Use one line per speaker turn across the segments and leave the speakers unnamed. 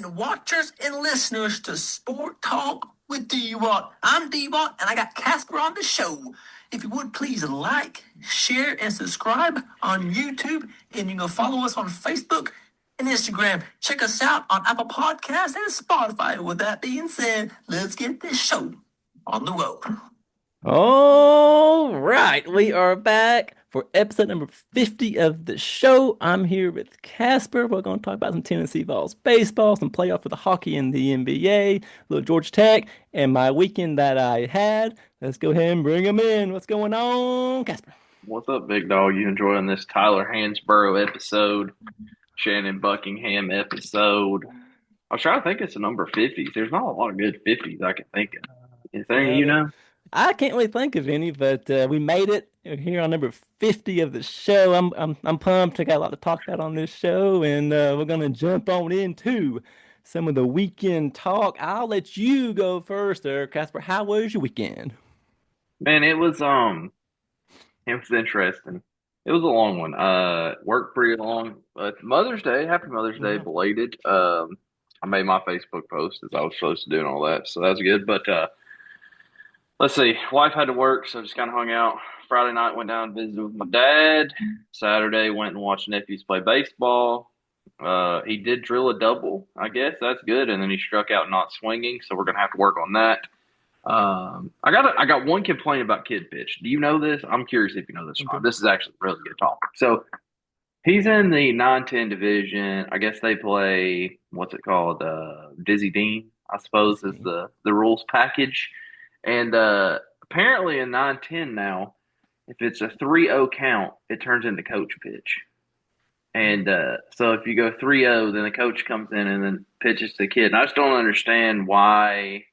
and watchers and listeners to Sport Talk with Dwat. I'm Dwat, and I got Casper on the show. If you would please like, share, and subscribe on YouTube, and you can follow us on Facebook and Instagram. Check us out on Apple Podcasts and Spotify. With that being said, let's get this show on the road.
All right, we are back for episode number 50 of the show. I'm here with Casper. We're going to talk about some Tennessee Vols baseball, some playoff for the hockey in the NBA, a little Georgia Tech, and my weekend that I had. Let's go ahead and bring them in. What's going on, Casper?
What's up, big dog? You enjoying this Tyler Hansborough episode, Shannon Buckingham episode? I was trying to think it's a number 50s. There's not a lot of good 50s I can think of. Is there any
Yeah,
you know?
I can't really think of any, but we made it here on number 50 of the show. I'm pumped. I got a lot to talk about on this show, and we're gonna jump on into some of the weekend talk. I'll let you go first there, Casper. How was your weekend?
Man, it was interesting. It was a long one. Worked pretty long. But Mother's Day, happy Mother's Day,
Yeah.
belated. I made my Facebook post as I was supposed to do and all that, so that's good. But let's see. Wife had to work, so just kind of hung out. Friday night went down and visited with my dad. Saturday went and watched nephews play baseball. He did drill a double, I guess. That's good. And then he struck out not swinging, so we're gonna have to work on that. I got one complaint about kid pitch. Do you know this? I'm curious if you know this or
Okay.
not. This is actually really good talk. So he's in the 9-10 division. I guess they play what's it called? Dizzy Dean, I suppose, is the rules package. And apparently in 9-10 now, if it's a 3-0 count, it turns into coach pitch. And so if you go 3-0, then the coach comes in and then pitches to the kid. And I just don't understand why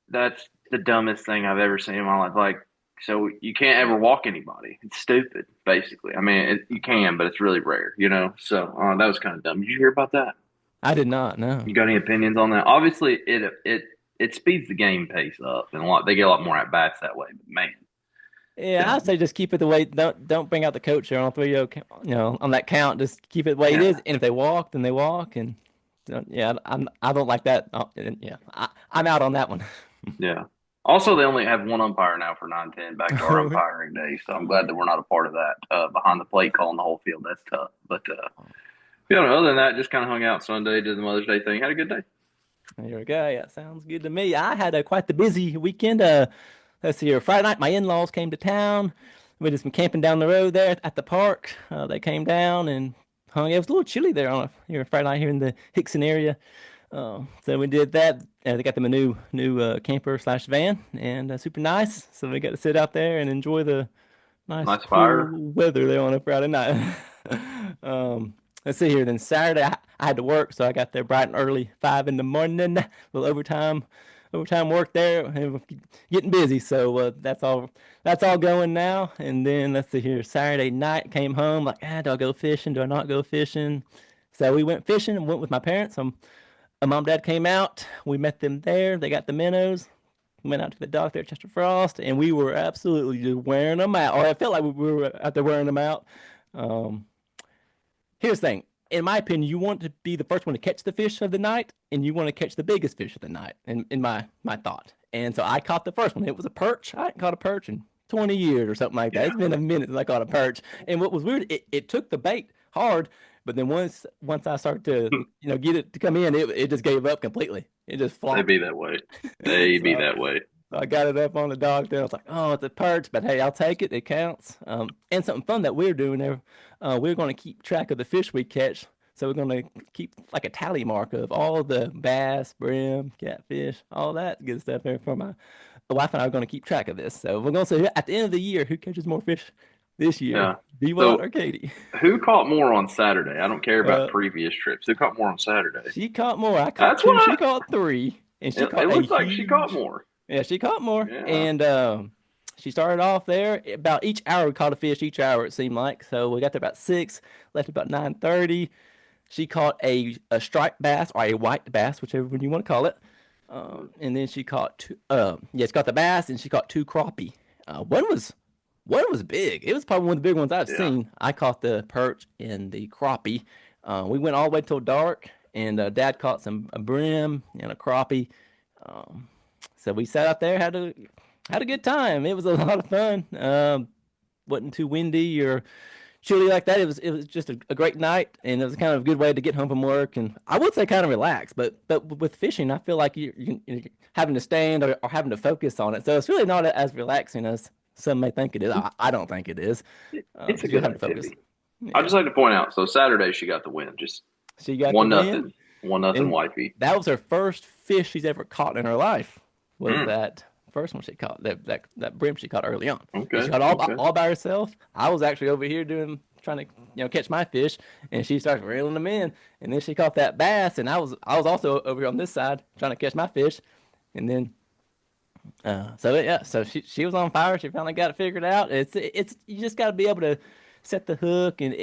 that's the dumbest thing I've ever seen in my life. Like, so you can't ever walk anybody. It's stupid, basically. I mean, you can, but it's really rare, you know? So that was kind of dumb. Did you hear about that?
I did not know.
You got any opinions on that? Obviously, it speeds the game pace up, and they get a lot more at bats that way. But man,
Yeah, I'd
dumb.
say just keep it the way. Don't bring out the coach there on 3-0, on that count. Just keep it the way it is.
Yeah,
And if they walk, then they walk. And yeah, I don't like that. Yeah, I'm out on that one.
yeah. Also, they only have one umpire now for 9-10 back to our umpiring day, so I'm glad that we're not a part of that. Behind the plate, calling the whole field, that's tough. But yeah, other than that, just kind of hung out Sunday, did the Mother's Day thing, had a good day.
Here we go. Yeah, sounds good to me. I had quite the busy weekend. Let's see here. Friday night, my in-laws came to town. We did some camping down the road there at the park. They came down and hung. It was a little chilly there on Friday night here in the Hickson area. So we did that. They got them a new camper slash van, and super nice. So we got to sit out there and enjoy the nice
Nice
cool
fire.
weather there on a Friday night. Let's see here. Then Saturday, I had to work, so I got there bright and early, 5 in the morning. A little overtime work there, and we're getting busy. So that's all going now. And then let's see here. Saturday night, came home like, do I go fishing? Do I not go fishing? So we went fishing and went with my parents. My mom and dad came out. We met them there. They got the minnows. Went out to the dock there at Chester Frost, and we were absolutely just wearing them out. Or I felt like we were out there wearing them out. Um, Here's the thing. In my opinion, you want to be the first one to catch the fish of the night, and you want to catch the biggest fish of the night, in my thought. And so I caught the first one. It was a perch. I hadn't caught a perch in 20 years or something like that.
Yeah.
It's been a minute since I caught a perch. And what was weird, it took the bait hard, but then once I started to get it to come in, it just gave up completely. It just
They
flopped.
be that way. They be
So
that way.
I got it up on the dock there. I was like, oh, it's a perch, but hey, I'll take it. It counts. And something fun that we're doing there, we're going to keep track of the fish we catch. So we're going to keep like a tally mark of all the bass, brim, catfish, all that good stuff there for my wife and I are going to keep track of this. So we're going to say at the end of the year, who catches more fish this year,
Yeah.
D-Walt or
So
Katie?
who caught more on Saturday? I don't care about
Uh,
previous trips. Who caught more on Saturday?
she caught more. I caught
That's
two.
what
She caught three, and she
it
caught a
looks like she caught
huge.
more.
Yeah, she caught more,
Yeah.
and she started off there about each hour. We caught a fish each hour. It seemed like so. We got there about 6, left about 9:30. She caught a striped bass or a white bass, whichever one you want to call it. And then she caught two. Yeah, she caught the bass, and she caught two crappie. One was big. It was probably one of the big ones I've
Yeah.
seen. I caught the perch and the crappie. We went all the way till dark, and Dad caught a brim and a crappie. Um, so we sat out there, had a good time. It was a lot of fun. Wasn't too windy or chilly like that. It was just a great night, and it was kind of a good way to get home from work. And I would say kind of relax, but with fishing, I feel like you're having to stand or having to focus on it. So it's really not as relaxing as some may think it is. I don't think it is.
It's a
'Cause you're
good
having to focus.
activity. I
Yeah.
just like to point out. So Saturday she got the win, just
She got the
one
win,
nothing, 1-0
and
wifey.
that was her first fish she's ever caught in her life. Was
Mm,
that first one she caught? That brim she caught early on. And she
okay,
caught
okay.
all by herself. I was actually over here trying to catch my fish, and she starts reeling them in, and then she caught that bass, and I was also over here on this side trying to catch my fish, and then so she was on fire. She finally got it figured out. It's you just got to be able to set the hook and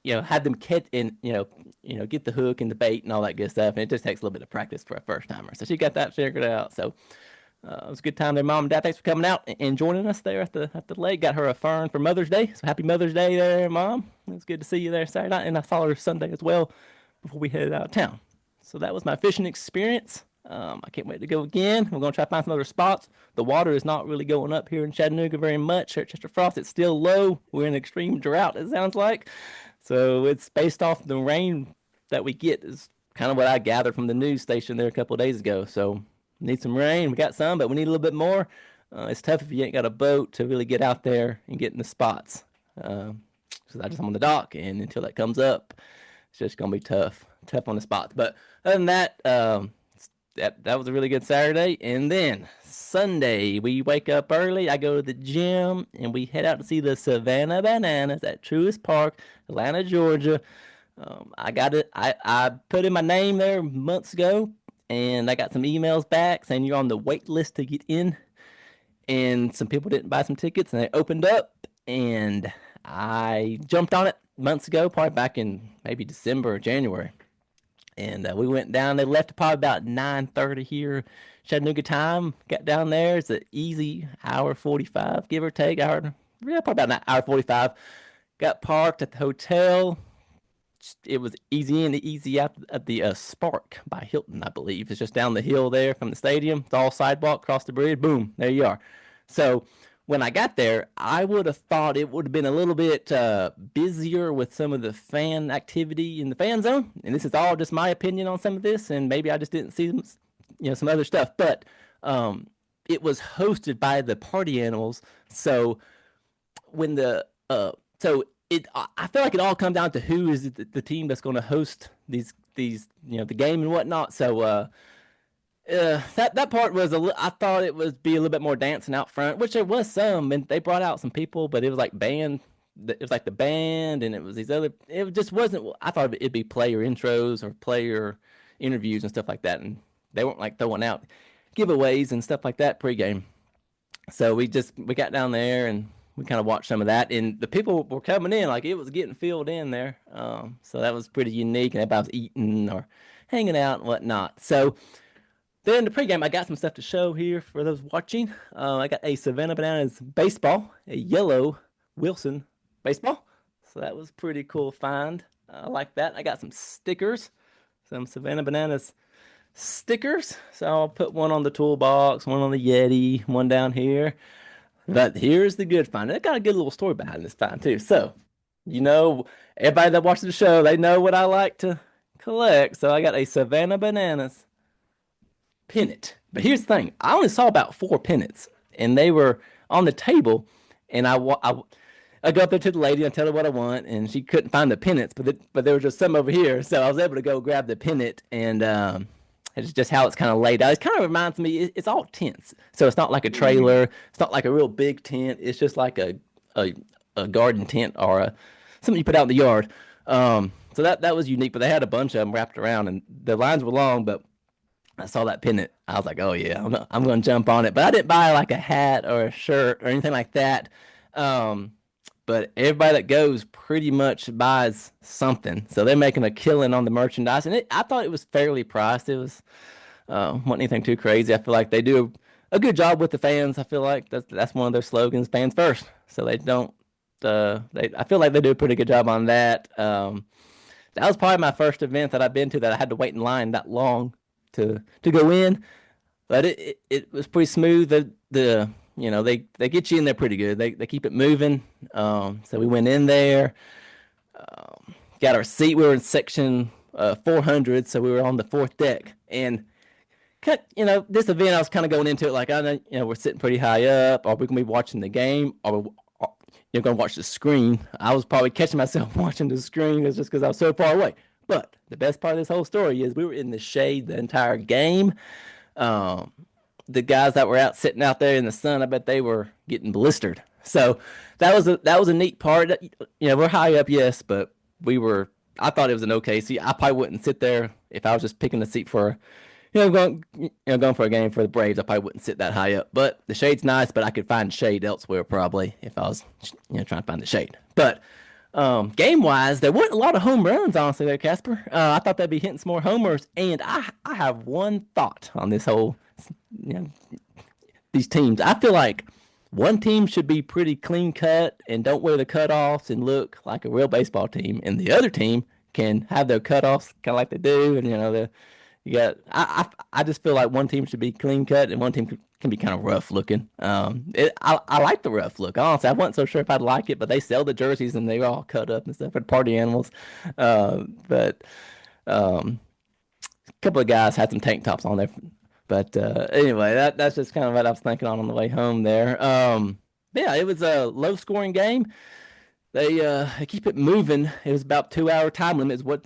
have them catch and get the hook and the bait and all that good stuff. And it just takes a little bit of practice for a first timer. So she got that figured out. So it was a good time there, Mom and Dad. Thanks for coming out and joining us there at the lake. Got her a fern for Mother's Day. So happy Mother's Day there, Mom. It was good to see you there Saturday night, and I saw her Sunday as well before we headed out of town. So that was my fishing experience. I can't wait to go again. We're going to try to find some other spots. The water is not really going up here in Chattanooga very much. Here at Chester Frost, it's still low. We're in extreme drought, it sounds like. So it's based off the rain that we get, is kind of what I gathered from the news station there a couple of days ago. So need some rain. We got some, but we need a little bit more. It's tough if you ain't got a boat to really get out there and get in the spots. So I'm on the dock, and until that comes up, it's just gonna be tough on the spots. But other than that, that was a really good Saturday. And then Sunday, we wake up early. I go to the gym, and we head out to see the Savannah Bananas at Truist Park, Atlanta, Georgia. I got it. I put in my name there months ago, and I got some emails back saying you're on the wait list to get in. And some people didn't buy some tickets, and they opened up, and I jumped on it months ago, probably back in maybe December or January. And we went down. They left probably about 9:30 here, Chattanooga time. Got down there. It's an easy hour 45, give or take. Probably about an hour 45. Got parked at the hotel. It was easy in, easy out at the Spark by Hilton, I believe. It's just down the hill there from the stadium. It's all sidewalk, cross the bridge. Boom, there you are. So when I got there, I would have thought it would have been a little bit busier with some of the fan activity in the fan zone. And this is all just my opinion on some of this, and maybe I just didn't see some other stuff. But it was hosted by the Party Animals, so when the so it I feel like it all comes down to who is the team that's going to host these the game and whatnot. So that part was I thought it was be a little bit more dancing out front, which there was some, and they brought out some people, but it was like band. It was like the band, and it was these other. It just wasn't. I thought it'd be player intros or player interviews and stuff like that, and they weren't like throwing out giveaways and stuff like that pregame. So we got down there and we kind of watched some of that, and the people were coming in like it was getting filled in there. So that was pretty unique, and everybody was eating or hanging out and whatnot. So then the pregame, I got some stuff to show here for those watching. I got a Savannah Bananas baseball, a yellow Wilson baseball. So that was pretty cool find. I like that. I got some stickers, some Savannah Bananas stickers. So I'll put one on the toolbox, one on the Yeti, one down here. But here's the good find. It got a good little story behind this find too. So, you know, everybody that watches the show, they know what I like to collect. So I got a Savannah Bananas pennant. But here's the thing: I only saw about 4 pennants, and they were on the table. And I go up there to the lady and tell her what I want, and she couldn't find the pennants, but there was just some over here, so I was able to go grab the pennant, and it's just how it's kind of laid out. It kind of reminds me, it's all tents, so it's not like a trailer, it's not like a real big tent. It's just like a, a garden tent or something you put out in the yard. So that was unique, but they had a bunch of them wrapped around, and the lines were long, but I saw that pennant. I was like, oh yeah, I'm going to jump on it. But I didn't buy like a hat or a shirt or anything like that. But everybody that goes pretty much buys something. So they're making a killing on the merchandise. And I thought it was fairly priced. It wasn't anything too crazy. I feel like they do a good job with the fans. I feel like that's one of their slogans, fans first. So they don't, I feel like they do a pretty good job on that. that was probably my first event that I've been to that I had to wait in line that long to go in. But it was pretty smooth. They get you in there pretty good. They keep it moving. So we went in there, got our seat. We were in section 400, so we were on the fourth deck. And this event, I was kind of going into it like, I know, we're sitting pretty high up. Are we gonna be watching the game? Are you're gonna watch the screen? I was probably catching myself watching the screen. It's just because I was so far away. But the best part of this whole story is we were in the shade the entire game. Um, the guys that were out sitting out there in the sun, I bet they were getting blistered. So that was a neat part. We're high up, yes, but we were. I thought it was an okay seat. I probably wouldn't sit there if I was just picking a seat for, going for a game for the Braves. I probably wouldn't sit that high up. But the shade's nice, but I could find shade elsewhere probably if I was, trying to find the shade. But game wise, there weren't a lot of home runs, honestly, there, Casper. I thought they'd be hitting some more homers, and I have one thought on this whole, you know, these teams. I feel like one team should be pretty clean cut and don't wear the cutoffs and look like a real baseball team, and the other team can have their cutoffs kind of like they do, and you got. I just feel like one team should be clean cut and one team can be kind of rough looking. I like the rough look. Honestly, I wasn't so sure if I'd like it, but they sell the jerseys and they were all cut up and stuff for the party animals. But a couple of guys had some tank tops on there. But anyway, that's just kind of what I was thinking on the way home there. Yeah, it was a low scoring game. They keep it moving. It was about 2 hour time limit is what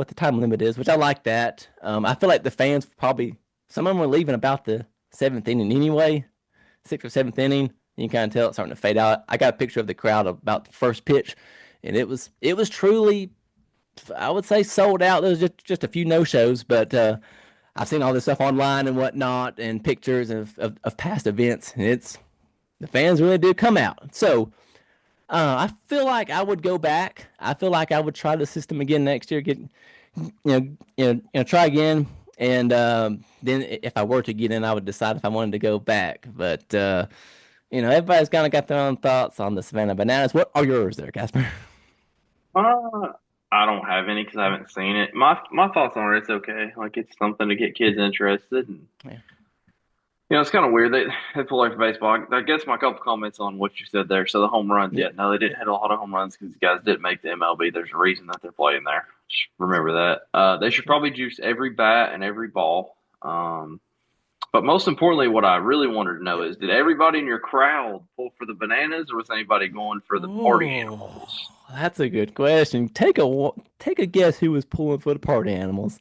the time limit is, which I like that. I feel like the fans probably some of them were leaving about the seventh inning anyway, sixth or seventh inning. You can kind of tell it's starting to fade out. I got a picture of the crowd about the first pitch, and it was truly, I would say, sold out. There was just a few no shows, but I've seen all this stuff online and whatnot, and pictures of past events, and the fans really do come out. So. I feel like I would go back. I feel like I would try the system again next year. Try again, and then if I were to get in, I would decide if I wanted to go back. But everybody's kind of got their own thoughts on the Savannah Bananas. What are yours there, Casper?
Uh, I don't have any because I haven't seen it. My thoughts on it's okay. Like it's something to get kids interested, and
Yeah.
it's kind of weird they pull away from baseball. I guess my couple comments on what you said there. So the home runs,
Yeah.
yeah, no, they didn't hit a lot of home runs because these guys didn't make the MLB. There's a reason that they're playing there. Just remember that. They should probably juice every bat and every ball. But most importantly, what I really wanted to know is, did everybody in your crowd pull for the Bananas, or was anybody going for the party
Oh,
animals?
that's a good question. Take a guess who was pulling for the party animals.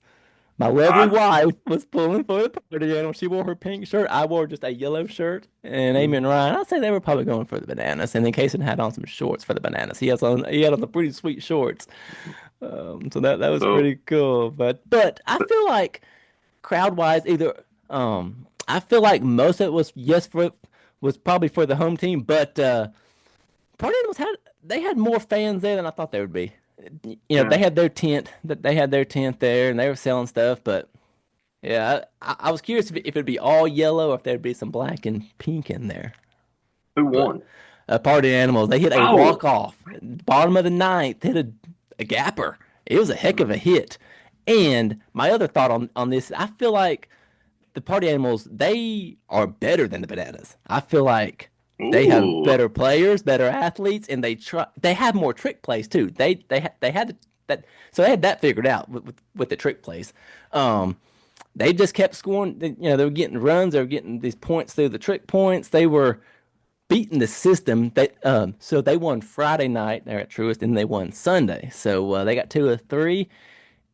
My lovely
I
wife was pulling for the party animal. She wore her pink shirt. I wore just a yellow shirt. And Amy and Ryan, I'd say they were probably going for the Bananas. And then Kason had on some shorts for the Bananas. He had on the pretty sweet shorts. So that was
so
pretty cool. But I feel like crowd wise, I feel like most of it was probably for the home team, but Party Animals had more fans there than I thought they would be.
yeah.
They had their tent there and they were selling stuff, but yeah, I was curious if it'd be all yellow or if there'd be some black and pink in there.
Who
But
won?
Party Animals, they hit a walk
Oh,
off, bottom of the ninth, hit a gapper. It was a heck of a hit. And my other thought on this, I feel like the Party Animals, they are better than the Bananas. I feel like they have
ooh,
better players, better athletes, and they have more trick plays too. They had that, so they had that figured out with the trick plays. Um, they just kept scoring. They were getting runs. They were getting these points through the trick points. They were beating the system. So they won Friday night there at Truist, and they won Sunday. So they got two of three.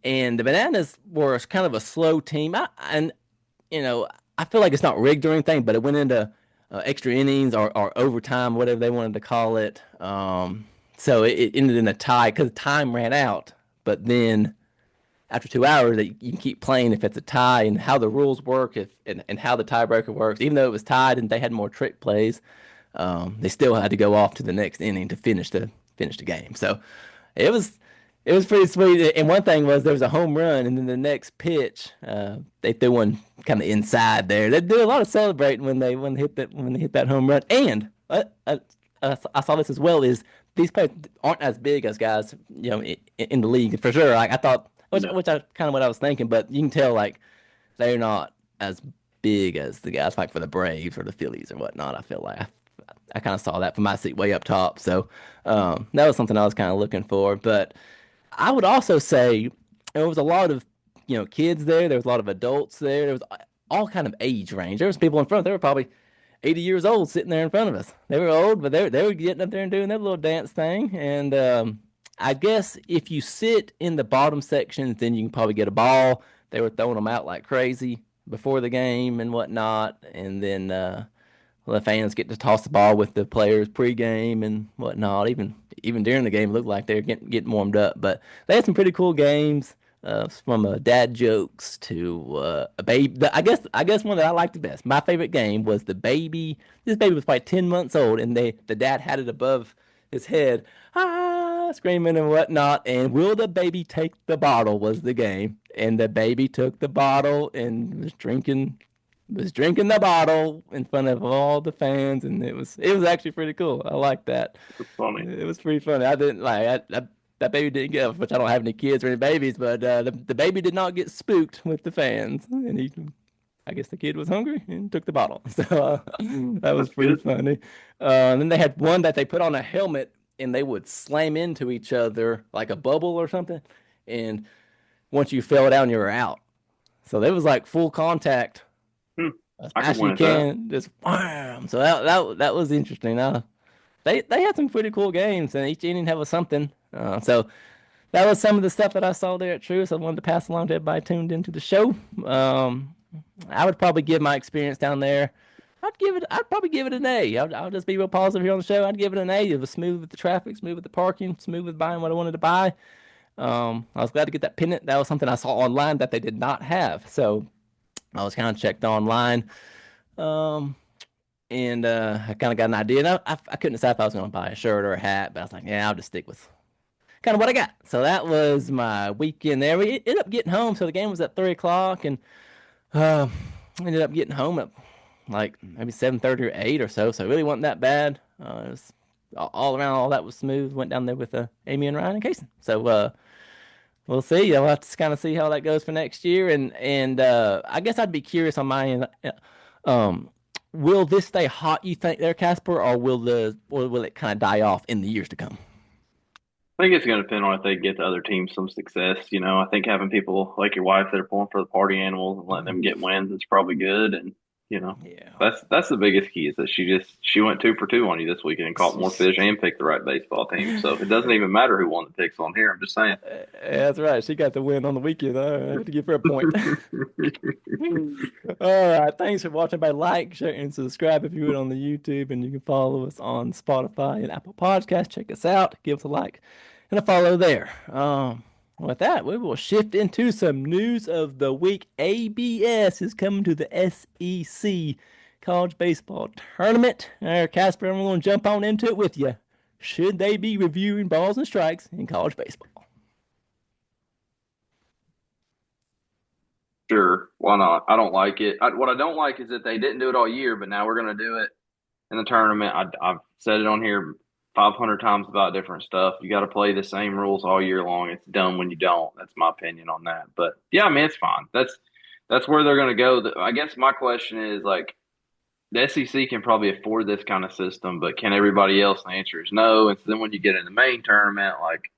And the Bananas were kind of a slow team. And you know, I feel like it's not rigged or anything, but it went into extra innings or overtime, whatever they wanted to call it. So it ended in a tie because time ran out. But then after 2 hours, that you can keep playing if it's a tie and how the rules work and how the tiebreaker works. Even though it was tied and they had more trick plays, they still had to go off to the next inning to finish the game. So it was it was pretty sweet. And one thing was there was a home run, and then the next pitch, they threw one kind of inside there. They do a lot of celebrating when they hit that home run. And I saw this as well is these players aren't as big as guys, in the league for sure. Like I thought,
No.
which I kind of what I was thinking, but you can tell like they're not as big as the guys like for the Braves or the Phillies or whatnot. I feel like I kind of saw that from my seat way up top. So that was something I was kind of looking for. But I would also say there was a lot of kids there. There was a lot of adults there. There was all kind of age range. There was people in front. They were probably 80 years old sitting there in front of us. They were old, but they were getting up there and doing that little dance thing. And I guess if you sit in the bottom sections, then you can probably get a ball. They were throwing them out like crazy before the game and whatnot. And then the fans get to toss the ball with the players pregame and whatnot. Even during the game, it looked like they were getting warmed up. But they had some pretty cool games, from dad jokes to a baby. I guess one that I liked the best. My favorite game was the baby. This baby was probably 10 months old, and the dad had it above his head, screaming and whatnot. And will the baby take the bottle was the game, and the baby took the bottle and was drinking the bottle in front of all the fans, and it was actually pretty cool. I like that.
It's funny.
It was pretty funny. I didn't like that baby didn't get, which I don't have any kids or any babies, but the baby did not get spooked with the fans, and I guess the kid was hungry and took the bottle. So that was
That's
pretty
good.
funny. And then they had one that they put on a helmet and they would slam into each other like a bubble or something, and once you fell down, you were out. So there was like full contact
Hmm.
as
I could
fast as
win
you
at that.
can, just wham. So that was interesting. They had some pretty cool games, and each inning had was something. So that was some of the stuff that I saw there at Truist. I wanted to pass along to everybody tuned into the show. Um, I would probably give my experience down there. I'd probably give it an A. I'll just be real positive here on the show. I'd give it an A. It was smooth with the traffic, smooth with the parking, smooth with buying what I wanted to buy. I was glad to get that pennant. That was something I saw online that they did not have. So I was kind of checked online. Um, and I kind of got an idea. And I couldn't decide if I was going to buy a shirt or a hat, but I was like, yeah, I'll just stick with kind of what I got. So that was my weekend there. We ended up getting home. So the game was at 3 o'clock, and uh, ended up getting home at like maybe 7:30 or 8 or so. So it really wasn't that bad. It was all around. All that was smooth. Went down there with Amy and Ryan and Kason. So we'll see. I'll have to kind of see how that goes for next year. And I guess I'd be curious on my end. Um, will this stay hot, you think, there, Casper, or will it kind of die off in the years to come?
I think it's going to depend on if they get the other teams some success. I think having people like your wife that are pulling for the party animals and letting them get wins is probably good. And you know,
Yeah.
that's the biggest key is that she went 2 for 2 on you this weekend and caught more fish and picked the right baseball team. So it doesn't even matter who won the picks on here. I'm just saying.
That's right. She got the win on the weekend. I have to give her a point. All right. Thanks for watching. By like, share, and subscribe if you would on the YouTube, and you can follow us on Spotify and Apple Podcasts. Check us out. Give us a like and a follow there. With that, we will shift into some news of the week. ABS is coming to the SEC College Baseball Tournament. All right, Casper, I'm going to jump on into it with you. Should they be reviewing balls and strikes in college baseball?
Sure, why not? I don't like it. What I don't like is that they didn't do it all year, but now we're going to do it in the tournament. I've said it on here 500 times about different stuff. You got to play the same rules all year long. It's dumb when you don't. That's my opinion on that. But yeah, I mean, it's fine. That's where they're going to go. I guess my question is like the SEC can probably afford this kind of system, but can everybody else? The answer is no. And so then when you get in the main tournament, like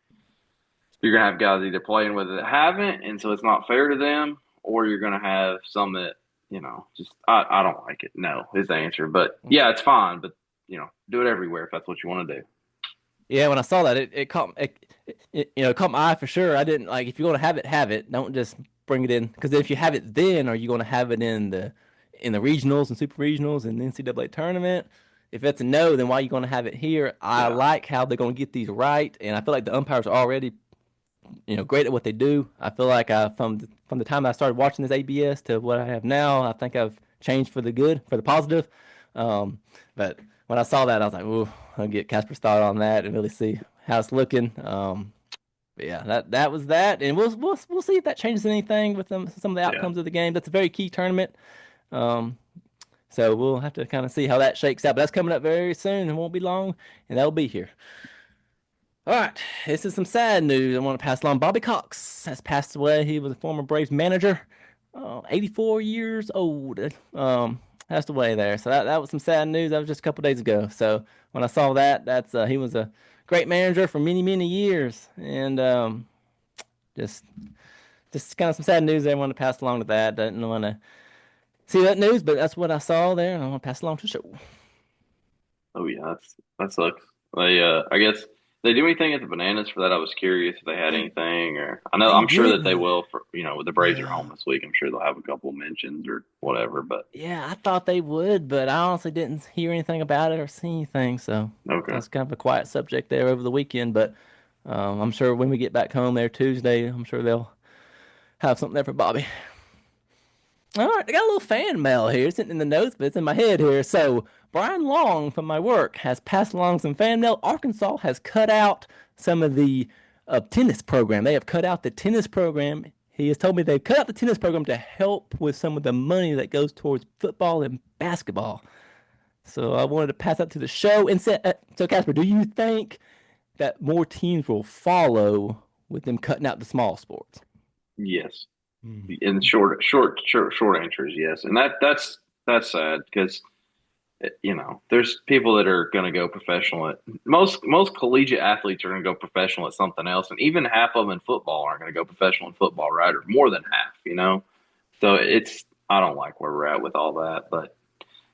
you're gonna have guys either playing with it that haven't, and so it's not fair to them, or you're gonna have some that just I don't like it. No, is the answer. But yeah, it's fine. But do it everywhere if that's what you want to do.
Yeah, when I saw that, it caught my eye for sure. I didn't like if you're gonna have it, have it. Don't just bring it in because if you have it, then are you gonna have it in the regionals and super regionals and the NCAA tournament? If it's a no, then why are you gonna have it here? I
Yeah,
like how they're gonna get these right, and I feel like the umpires are already great at what they do. I feel like from the time I started watching this ABS to what I have now, I think I've changed for the good, for the positive. But when I saw that, I was like, "Ooh, I'll get Casper's thought on that and really see how it's looking." But yeah, that was that, and we'll see if that changes anything with some of the
yeah.
outcomes of the game. That's a very key tournament. Um, so we'll have to kind of see how that shakes out. But that's coming up very soon. It won't be long, and that'll be here. All right, this is some sad news I want to pass along. Bobby Cox has passed away. He was a former Braves manager, 84 years old. Passed away there. So that was some sad news. That was just a couple days ago. So when I saw that, that's he was a great manager for many many years, and just just kind of some sad news there. I want to pass along to that. Didn't want to see that news, but that's what I saw there, and I want to pass along to the show.
Oh yeah, that sucks. I guess they do anything at the Bananas for that. I was curious if they had anything, or I know
They
I'm sure that they
didn't.
will for with the Braves are
Yeah.
home this week. I'm sure they'll have a couple mentions or whatever. But
Yeah, I thought they would, but I honestly didn't hear anything about it or see anything. So
okay,
that's kind of a quiet subject there over the weekend. But I'm sure when we get back home there Tuesday, I'm sure they'll have something there for Bobby. All right, I got a little fan mail here sitting in the notes, but it's in my head here. So Brian Long from my work has passed along some fan mail. Arkansas has cut out some of the tennis program. They have cut out the tennis program. He has told me they've cut out the tennis program to help with some of the money that goes towards football and basketball. So I wanted to pass that to the show. And so, Casper, do you think that more teams will follow with them cutting out the small sports?
yes.
Mm.
And short answer is yes, and that's sad because there's people that are going to go professional at most collegiate athletes are going to go professional at something else, and even half of them in football aren't going to go professional in football, right? Or more than half. So I don't like where we're at with all that, but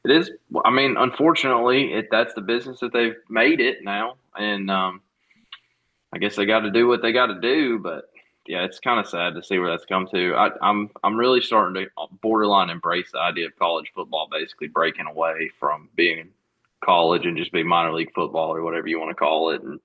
it is. I mean, unfortunately, that's the business that they've made it now, and I guess they got to do what they got to do, but yeah, it's kind of sad to see where that's come to. I'm really starting to borderline embrace the idea of college football basically breaking away from being college and just be minor league football or whatever you want to call it, and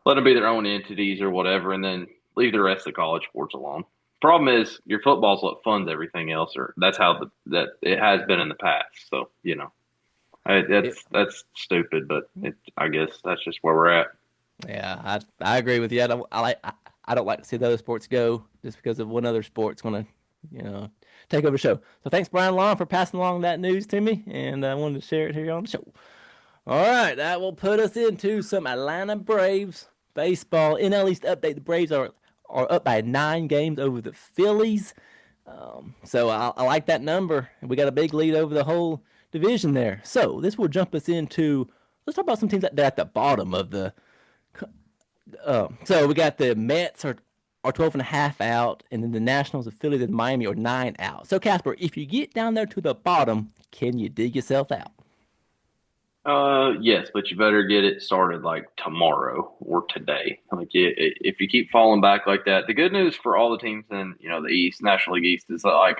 let them be their own entities or whatever, and then leave the rest of the college sports alone. Problem is, your football's what funds everything else, or that's how that it has been in the past. So
It,
that's stupid, but I guess that's just where we're at.
yeah, I agree with you. I don't like to see the other sports go just because of one other sport's going to, take over the show. So thanks, Brian Long, for passing along that news to me, and I wanted to share it here on the show. All right, that will put us into some Atlanta Braves baseball. NL East update: the Braves are up by 9 games over the Phillies. So I like that number. We got a big lead over the whole division there. So this will jump us into let's talk about some teams that are at the bottom of the. So we got the Mets are 12 and a half out, and then the Nationals, the Phillies, and Miami are 9 out. So Casper, if you get down there to the bottom, can you dig yourself out?
Yes, but you better get it started like tomorrow or today. Like, if you keep falling back like that, the good news for all the teams in the East, National League East, is that like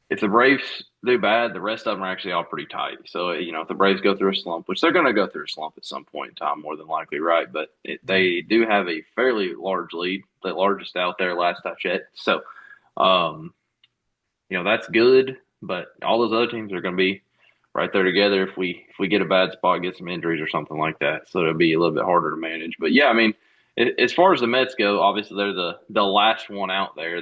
if the Braves do bad, the rest of them are actually all pretty tight. So if the Braves go through a slump, which they're going to go through a slump at some point in time, more than likely, right? But they do have a fairly large lead, the largest out there last I checked. So, um, that's good. But all those other teams are going to be right there together if we get a bad spot, get some injuries or something like that. So it'll be a little bit harder to manage. But yeah, I mean, as far as the Mets go, obviously they're the last one out there,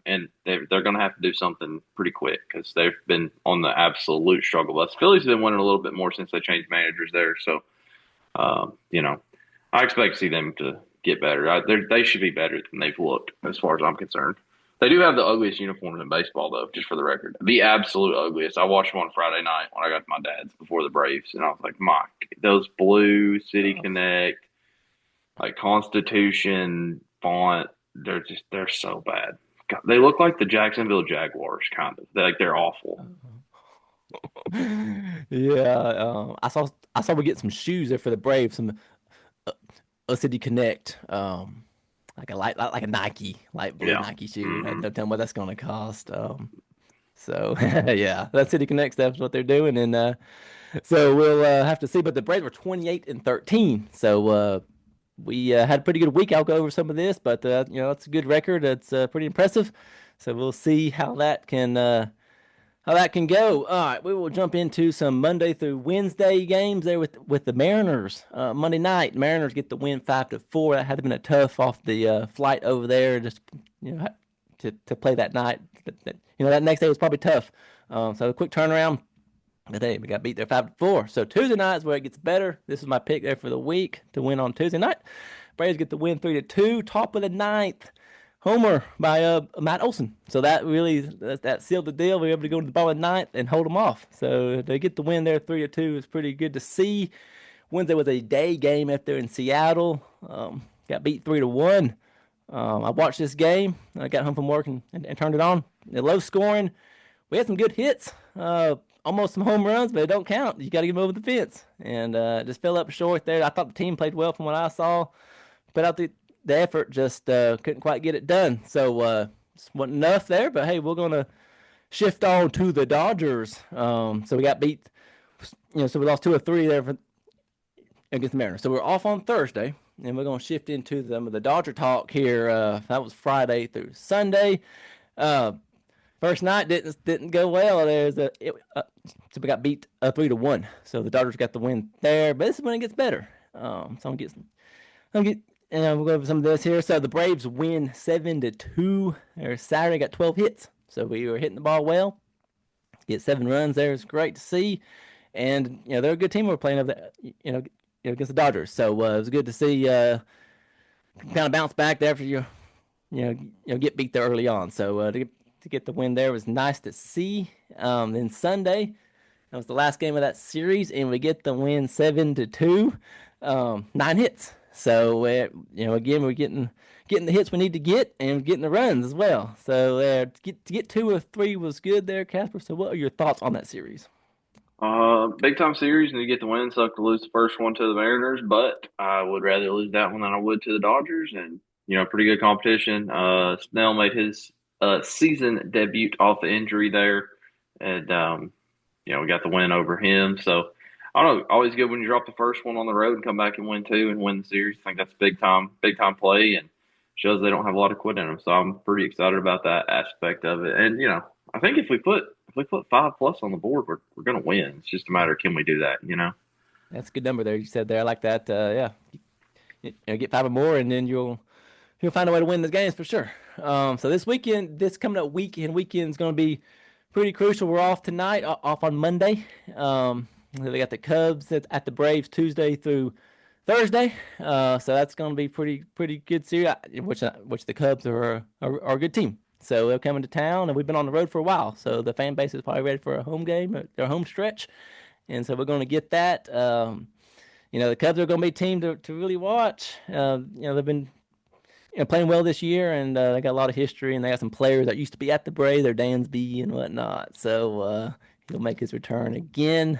and they're going to have to do something pretty quick because they've been on the absolute struggle bus. Phillies have been winning a little bit more since they changed managers there, so I expect to see them to get better. They should be better than they've looked, as far as I'm concerned. They do have the ugliest uniforms in baseball, though, just for the record. The absolute ugliest. I watched one Friday night when I got to my dad's before the Braves, and I was like, "My, those blue City
Oh.
Connect, like Constitution font, they're so bad. God, they look like the Jacksonville Jaguars, kind of. They're awful.
Yeah, I saw we get some shoes there for the Braves, some uh, a City Connect, like like a Nike light blue
Yeah.
Nike shoe.
Hmm.
Don't tell me what that's gonna cost. So yeah, that City Connect stuff's what they're doing, and so we'll have to see. But the Braves were 28-13, so we had a pretty good week. I'll go over some of this, but it's a good record. It's pretty impressive. So we'll see how that can go. All right, we will jump into some Monday through Wednesday games there with the Mariners. Monday night, Mariners get the win 5-4. That had been a tough off the flight over there, just to play that night. That next day was probably tough. So a quick turnaround. But hey, we got beat there 5-4. So Tuesday night is where it gets better. This is my pick there for the week to win on Tuesday night. Braves get the win 3-2. Top of the ninth, homer by Matt Olson. So that sealed the deal. We were able to go to the bottom of the ninth and hold them off. So they get the win there 3-2. It's pretty good to see. Wednesday was a day game up there in Seattle. Got beat 3-1. I watched this game. I got home from work and turned it on. Low scoring. We had some good hits. Almost some home runs, but it don't count. You got to get them over the fence. And just fell up short there. I thought the team played well from what I saw. Put out the effort, just couldn't quite get it done. So it wasn't enough there. But hey, we're gonna shift on to the Dodgers. So we got beat. So we lost 2 or 3 there against the Mariners. So we're off on Thursday, and we're gonna shift into the Dodger talk here. That was Friday through Sunday. First night didn't go well. So we got beat 3-1. So the Dodgers got the win there, but this is when it gets better. So we'll go over some of this here. So the Braves win 7-2. Saturday got 12 hits. So we were hitting the ball well. Get 7 runs there. It's great to see. And they're a good team. We're playing against the Dodgers. So it was good to see kind of bounce back there after you get beat there early on. So to get the win there was nice to see. Then Sunday, that was the last game of that series, and we get the win 7-2, 9 hits. So again, we're getting the hits we need to get, and getting the runs as well. So to get 2 or 3 was good there, Casper. So what are your thoughts on that series?
Big time series, and you get the win. Suck to lose the first one to the Mariners, but I would rather lose that one than I would to the Dodgers. And pretty good competition. Snell made his season debut off the injury there, and we got the win over him. So I don't know, always good when you drop the first one on the road and come back and win 2 and win the series. I think that's big time play, and shows they don't have a lot of quit in them. So I'm pretty excited about that aspect of it. And I think if we put 5+ on the board, we're going to win. It's just a matter of can we do that,
That's a good number there. You said there. I like that. Yeah, get 5 or more, and then you'll find a way to win the games for sure. So this coming up weekend is going to be pretty crucial. We're off tonight, off on Monday. They got the Cubs at the Braves Tuesday through Thursday. So that's going to be pretty good series, which the Cubs are a good team. So they're coming to town, and we've been on the road for a while. So the fan base is probably ready for a home game, their home stretch. And so we're going to get that. The Cubs are going to be a team to really watch. They've been playing well this year, and they got a lot of history, and they got some players that used to be at the Braves, their Dansby and whatnot. So he'll make his return again.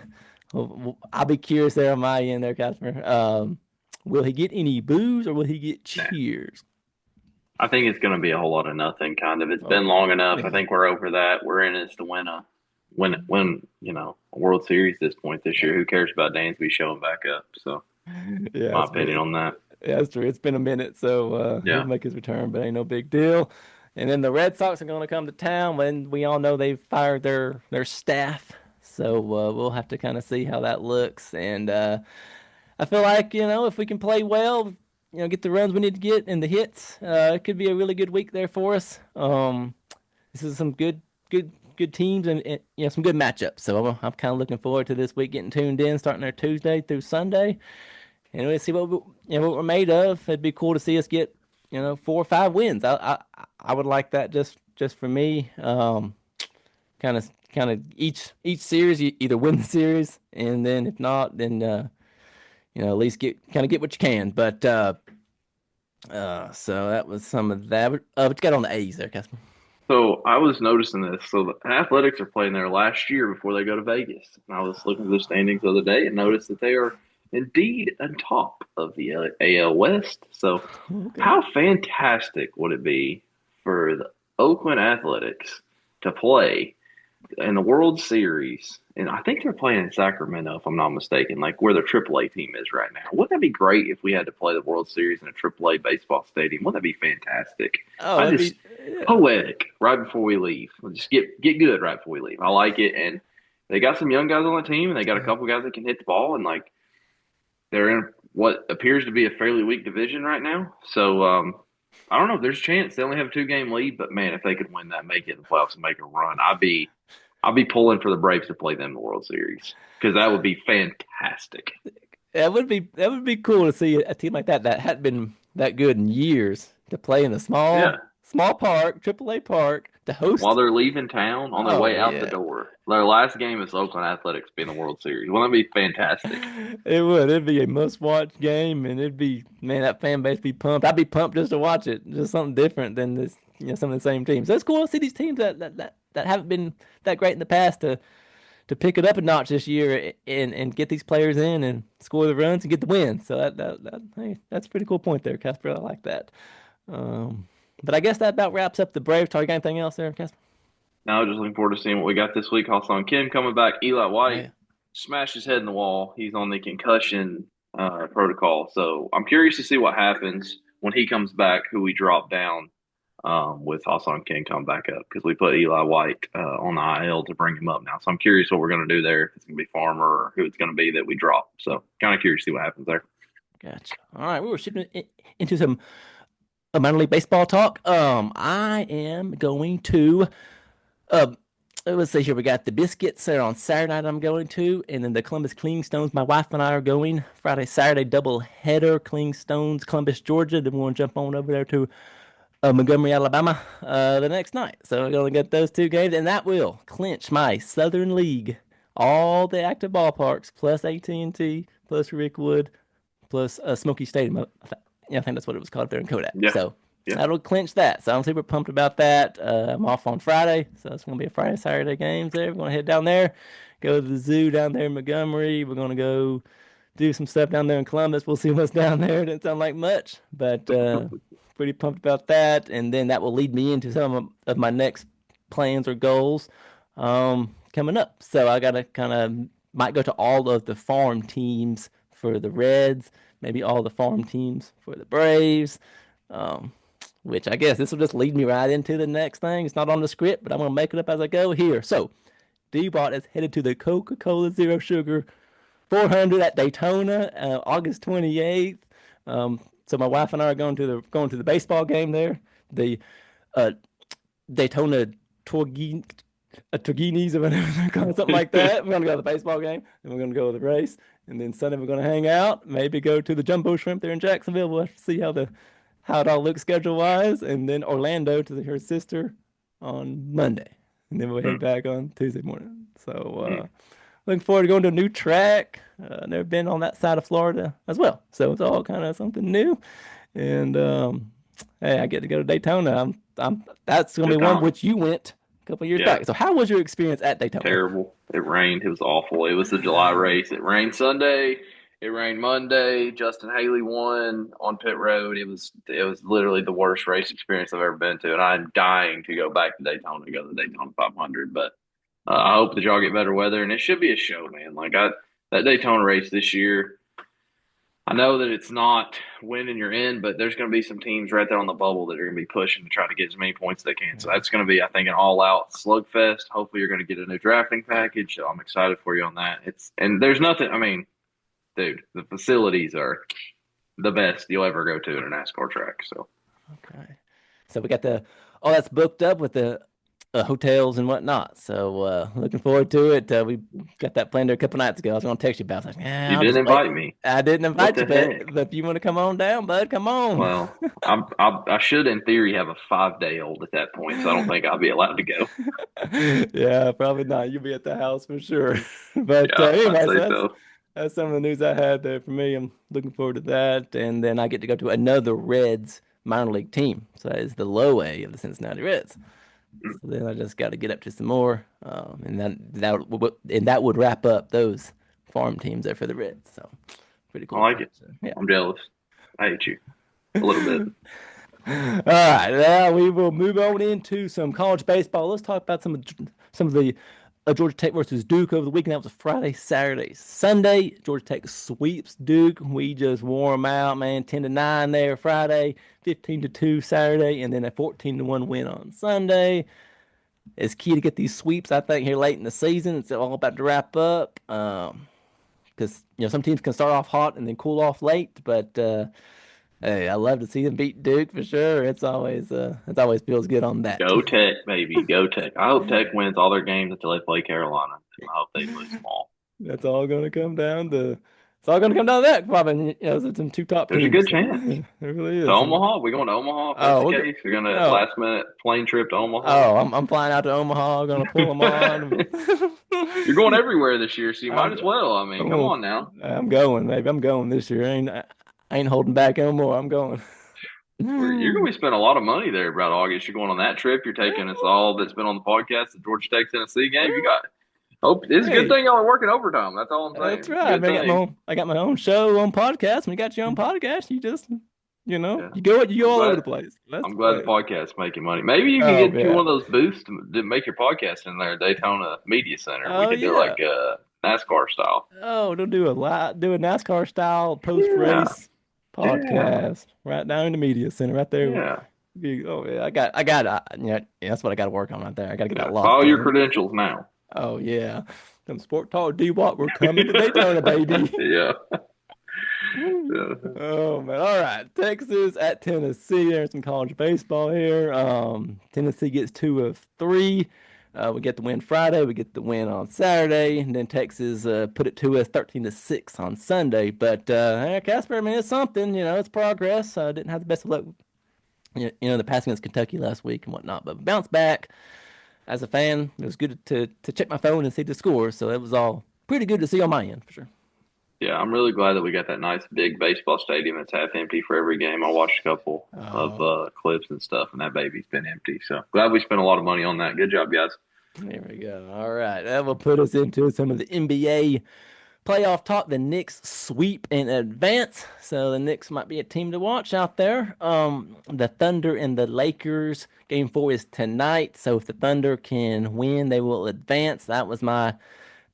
I'll be curious there on my end there, Casper. Will he get any boos or will he get cheers?
I think it's going to be a whole lot of nothing. Kind of. It's been long enough. I think we're over that. We're in it to win a World Series at this point this year. Who cares about Dansby showing back up? So, my opinion on that.
Yeah, that's true. It's been a minute, so he'll make his return, but ain't no big deal. And then the Red Sox are going to come to town, and we all know they've fired their staff, so we'll have to kind of see how that looks. And I feel like if we can play well, get the runs we need to get and the hits, it could be a really good week there for us. This is some good teams and some good matchups. So I'm kind of looking forward to this week, getting tuned in, starting there Tuesday through Sunday. And we'll see what we're made of. It'd be cool to see us get 4 or 5 wins. I would like that just for me. Kind of each series, you either win the series, and then if not, then at least get what you can. But so that was some of that. What you got on the A's there, Casper?
So I was noticing this. So the Athletics are playing there last year before they go to Vegas. And I was looking at the standings the other day and noticed that they are indeed on top of the AL West. So how fantastic would it be for the Oakland Athletics to play in the World Series? And I think they're playing in Sacramento, if I'm not mistaken, like where the AAA team is right now. Wouldn't that be great if we had to play the World Series in a AAA baseball stadium? Wouldn't that be fantastic? Poetic right before we leave. We'll just get good right before we leave. I like it. And they got some young guys on the team, and they got a couple guys that can hit the ball, and they're in what appears to be a fairly weak division right now. So I don't know. There's a chance they only have a 2-game lead, but man, if they could win that, make it in the playoffs and make a run, I'd be pulling for the Braves to play them in the World Series because that would be fantastic.
That would be cool to see a team like that hadn't been that good in years to play in a small
Yeah.
small park, AAA park, to
While
host.
they're leaving town on their
Oh
way out the
yeah.
door. Their last game is Oakland Athletics being the World Series. Wouldn't that be fantastic?
It would. It'd be a must-watch game, and it'd be, man, that fan base be pumped. I'd be pumped just to watch it. Just something different than this, some of the same teams. So it's cool to see these teams that haven't been that great in the past to pick it up a notch this year and get these players in and score the runs and get the wins. So hey, that's a pretty cool point there, Casper. I like that. Um, but I guess that about wraps up the Braves talk. You got anything else there, Casper?
Now, just looking forward to seeing what we got this week. Hassan Kim coming back. Eli
Oh
White
yeah.
smashed his head in the wall. He's on the concussion protocol. So I'm curious to see what happens when he comes back, who we drop down with Hassan Kim come back up because we put Eli White on the IL to bring him up now. So I'm curious what we're going to do there. If it's going to be Farmer or who it's going to be that we drop. So kind of curious to see what happens there.
Gotcha. All right, we were shifting into some minor league baseball talk. I am going to uh, let's see here. We got the Biscuits there on Saturday night. I'm going to, and then the Columbus Clingstones. My wife and I are going Friday, Saturday double header. Clingstones, Columbus, Georgia. Then we're going to jump on over there to Montgomery, Alabama, the next night. So we're going to get those two games, and that will clinch my Southern League. All the active ballparks plus AT&T plus Rickwood plus Smoky Stadium. I think that's what it was called there in Kodak.
Yeah.
So
Yeah.
that'll clinch that. So I'm super pumped about that. I'm off on Friday, so it's going to be a Friday, Saturday games there. We're going to head down there, go to the zoo down there in Montgomery. We're going to go do some stuff down there in Columbus. We'll see what's down there. It doesn't sound like much, but pretty pumped about that. And then that will lead me into some of my next plans or goals coming up. So I got to kind of might go to all of the farm teams for the Reds, maybe all the farm teams for the Braves. Um, which I guess this will just lead me right into the next thing. It's not on the script, but I'm gonna make it up as I go here. So, D-Bot is headed to the Coca-Cola Zero Sugar 400 at Daytona, August 28th. So my wife and I are going to the baseball game there, the uh, Daytona Torgini, Torginis or whatever they're called, something like that. We're gonna go to the baseball game, and we're gonna go to the race, and then Sunday we're gonna hang out, maybe go to the Jumbo Shrimp there in Jacksonville. We'll have to see how it all looks schedule wise, and then Orlando to her sister on Monday, and then we'll head
Mm,
back on Tuesday morning. So
mm.
looking forward to going to a new track. Never been on that side of Florida as well, so it's all kind of something new. And hey, I get to go to Daytona. I'm that's gonna be
Good
one
time.
which you went a couple years
Yeah.
back. So how was your experience at Daytona?
Terrible. It rained. It was awful. It was the July race. It rained Sunday. It rained Monday. Justin Haley won on pit road. It was literally the worst race experience I've ever been to, and I'm dying to go back to Daytona to go to the Daytona 500. But I hope that y'all get better weather, and it should be a show, man. That Daytona race this year. I know that it's not winning you're in, but there's going to be some teams right there on the bubble that are going to be pushing to try to get as many points as they can. So that's going to be, I think, an all-out slugfest. Hopefully, you're going to get a new drafting package. So I'm excited for you on that. And there's nothing. I mean, dude, the facilities are the best you'll ever go to in a NASCAR track. So
Okay. So we got the all that's booked up with the hotels and whatnot. So looking forward to it. We got that planned there a couple nights ago. I was gonna text you about it. I was like,
you
yeah, I'll
didn't
just wait.
invite me.
I didn't
What
invite
the
you,
heck?
but if you want to come on down, bud, come on.
Well, I should, in theory, have a 5-day old at that point, so I don't think I'll be allowed to go.
Yeah, probably not. You'll be at the house for sure. But
Yeah, I'd
anyway, so
say
that's
so.
that's some of the news I had there for me. I'm looking forward to that, and then I get to go to another Reds minor league team. So that is the low A of the Cincinnati Reds. So then I just got to get up to some more, and that would wrap up those farm teams there for the Reds. So pretty
I
cool
like
thing.
it.
So, yeah.
I'm jealous. I hate you a little bit.
All right, now we will move on into some college baseball. Let's talk about some of the Georgia Tech versus Duke over the weekend. That was a Friday, Saturday, Sunday. Georgia Tech sweeps Duke. We just wore them out, man. 10-9 there Friday, 15-2 Saturday, and then a 14-1 win on Sunday. It's key to get these sweeps, I think, here late in the season. It's all about to wrap up. Because some teams can start off hot and then cool off late, but hey, I love to see them beat Duke for sure. It always feels good on that.
Go Tech, baby. Go Tech. I hope Tech wins all their games until they play Carolina. I hope they lose them all.
That's all going to come down to it's all going to come down to that. Probably, it's some two top
There's a
teams.
good
So,
chance.
it really
To
is.
Omaha, we going to Omaha if that's
Oh,
the case. We're gonna
no.
last minute plane trip to Omaha.
Oh, I'm flying out to Omaha. Going to pull them on.
You're going everywhere this year, so you might
I'm,
as well. I mean, come on now.
I'm going, baby. I'm going this year. I ain't holding back anymore. I'm going.
You're going to be spending a lot of money there, Brad August. You're going on that trip. You're taking us all that's been on the podcast, the Georgia Tech Tennessee game. You got. Hope it's a good
Hey,
thing y'all are working overtime. That's all I'm
that's
saying.
right.
Good
Man,
thing.
I got my own show on podcast. When you got your own podcast, you just,
Yeah,
you go
I'm
all over
glad.
the place. That's
I'm
the
glad the
place.
podcast's making money. Maybe you can
Oh
get you one
yeah.
of those booths to make your podcast in there, Daytona Media Center. We
Oh
could do
yeah.
like NASCAR style.
Oh, they'll do a NASCAR style post
Yeah,
race
yeah,
podcast right down in the media center, right there.
yeah.
Oh yeah, yeah, that's what I got to work on right there. I got to get that
Yeah.
locked
Follow your
in.
credentials now.
Oh yeah, them Sport Talk Dwat, we're coming to Daytona, baby.
Yeah. Yeah.
Oh man! All right, Texas at Tennessee. There's some college baseball here. Tennessee gets 2 of 3. We get the win Friday. We get the win on Saturday, and then Texas put it to us 13-6 on Sunday. But Casper, I mean, it's something. It's progress. Didn't have the best of luck. The passing against Kentucky last week and whatnot, but bounce back. As a fan, it was good to check my phone and see the score. So it was all pretty good to see on my end for sure.
Yeah, I'm really glad that we got that nice big baseball stadium that's half empty for every game. I watched a couple of
Oh,
clips and stuff, and that baby's been empty. So glad we spent a lot of money on that. Good job, guys.
there we go. All right. That will put us into some of the NBA playoff talk. The Knicks sweep in advance. So the Knicks might be a team to watch out there. The Thunder and the Lakers. Game 4 is tonight. So if the Thunder can win, they will advance. That was my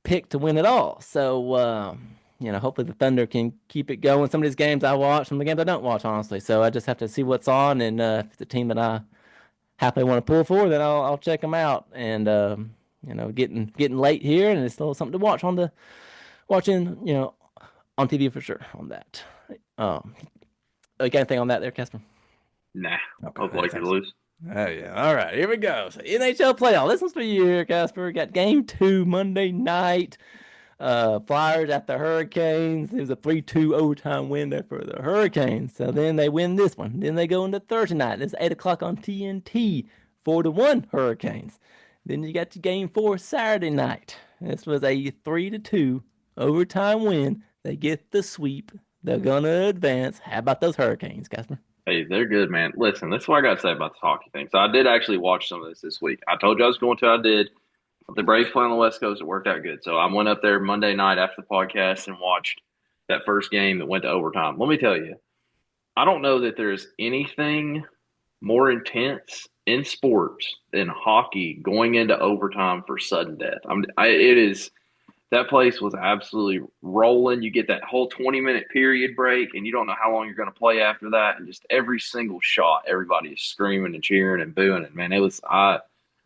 pick to win it all. So, hopefully the Thunder can keep it going. Some of these games I watch, some of the games I don't watch, honestly. So I just have to see what's on. And if it's a team that I happily want to pull for, then I'll check them out. And getting late here, and it's still something to watch watching on TV for sure on that. You got anything on that there, Casper?
Nah,
Okay,
hope
that's
Lakers
excellent.
lose.
Oh yeah. All right, here we go. So NHL playoff. This one's for you here, Casper. Got game 2 Monday night. Flyers at the Hurricanes. It was a 3-2 overtime win there for the Hurricanes. So then they win this one. Then they go into Thursday night. It's 8 o'clock on TNT. 4-1 Hurricanes. Then you got your game 4 Saturday night. This was a 3-2 overtime win. They get the sweep. They're gonna advance. How about those Hurricanes, Casper?
Hey, they're good, man. Listen, that's what I got to say about the hockey thing. So I did actually watch some of this week. I told you I was going to. I did. The Braves play on the West Coast. It worked out good. So I went up there Monday night after the podcast and watched that first game that went to overtime. Let me tell you, I don't know that there's anything more intense in sports than hockey going into overtime for sudden death. It is. That place was absolutely rolling. You get that whole 20-minute period break, and you don't know how long you're going to play after that. And just every single shot, everybody is screaming and cheering and booing. And man, it was I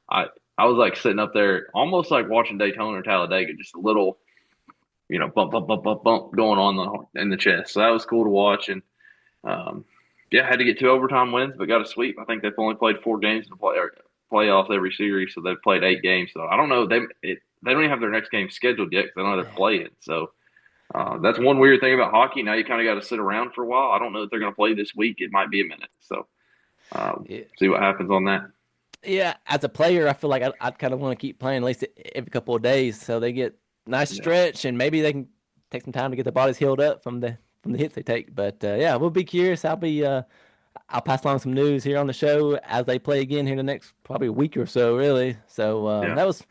I was like sitting up there, almost like watching Daytona or Talladega, just a little, bump, bump, bump, bump, bump going on in the chest. So that was cool to watch. And yeah, had to get 2 overtime wins, but got a sweep. I think they've only played 4 games in the playoffs every series, so they've played 8 games. So I don't know. They don't even have their next game scheduled yet because they don't know they're playing. So that's one weird thing about hockey. Now you kind of got to sit around for a while. I don't know if they're going to play this week. It might be a minute. So
Yeah.
see what happens on that.
Yeah, as a player, I feel like I'd kind of want to keep playing at least every couple of days, so they get nice
Yeah.
stretch, and maybe they can take some time to get their bodies healed up from the hits they take. But yeah, we'll be curious. I'll pass along some news here on the show as they play again here in the next probably a week or so, really. So
Yeah.
that was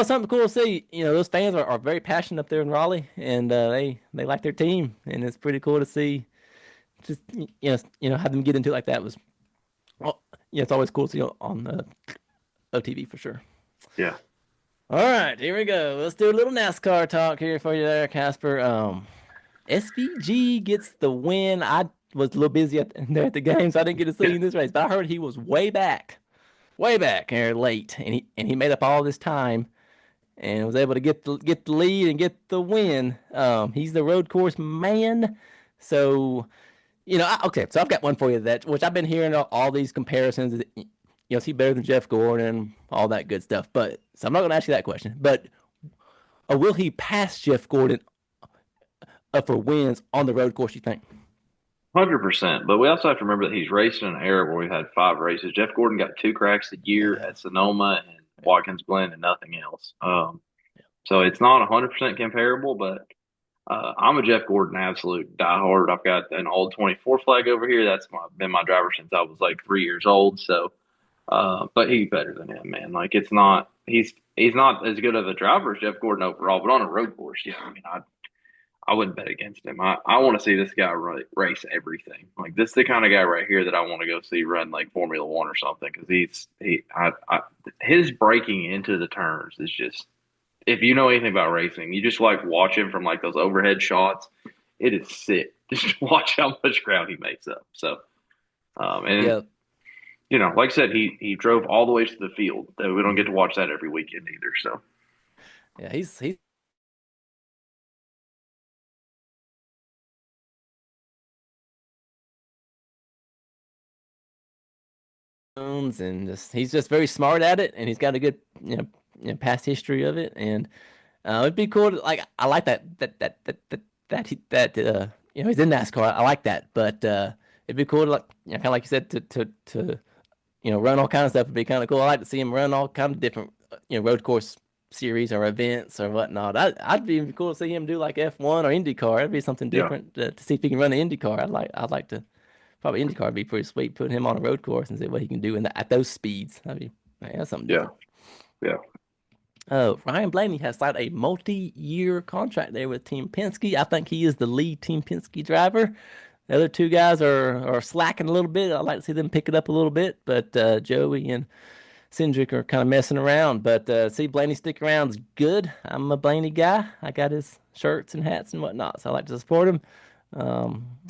something cool to see. Those fans are very passionate up there in Raleigh, and they like their team, and it's pretty cool to see. Just have them get into it like that was. Well, yeah, it's always cool to see on the OTV for sure.
Yeah.
All right, here we go. Let's do a little NASCAR talk here for you there, Casper. SVG gets the win. I was a little busy there at the game, so I didn't get to see this race. But I heard he was way back here late, and he made up all this time and was able to get the lead and get the win. He's the road course man, so. Okay, so I've got one for you which I've been hearing all these comparisons. Is he better than Jeff Gordon and all that good stuff? But so I'm not going to ask you that question. But will he pass Jeff Gordon up for wins on the road course, you think?
100%. But we also have to remember that he's racing in an era where we've had 5 races. Jeff Gordon got 2 cracks a year
Yeah.
at Sonoma and Watkins Glen and nothing else. So it's not 100% comparable, but I'm a Jeff Gordon absolute diehard. I've got an old 24 flag over here. That's been my driver since I was like 3 years old. So, but he's better than him, man. Like it's not he's not as good of a driver as Jeff Gordon overall, but on a road course, yeah. I mean, I wouldn't bet against him. I want to see this guy race everything. Like this, is the kind of guy right here that I want to go see run like Formula One or something because his breaking into the turns is just. If you know anything about racing, you just like watch him from like those overhead shots. It is sick. Just watch how much ground he makes up. So, and
Yeah.
you know, like I said, he drove all the way to the field. We don't get to watch that every weekend either. So,
Yeah, he's and just he's just very smart at it, and he's got a good past history of it, and it'd be cool to like I like that he's in NASCAR. I like that, but it'd be cool to like kind of like you said to run all kind of stuff would be kind of cool. I like to see him run all kind of different road course series or events or whatnot. I'd be cool to see him do like F1 or IndyCar. It'd be something
yeah,
different to see if he can run an IndyCar. I'd like to probably IndyCar would be pretty sweet. Put him on a road course and see what he can do at those speeds. I mean, man, that's something
yeah,
different.
yeah,
Ryan Blaney has signed a multi-year contract there with Team Penske. I think he is the lead Team Penske driver. The other two guys are slacking a little bit. I'd like to see them pick it up a little bit, but Joey and Cindric are kind of messing around. But see Blaney stick around is good. I'm a Blaney guy. I got his shirts and hats and whatnot, so I like to support him.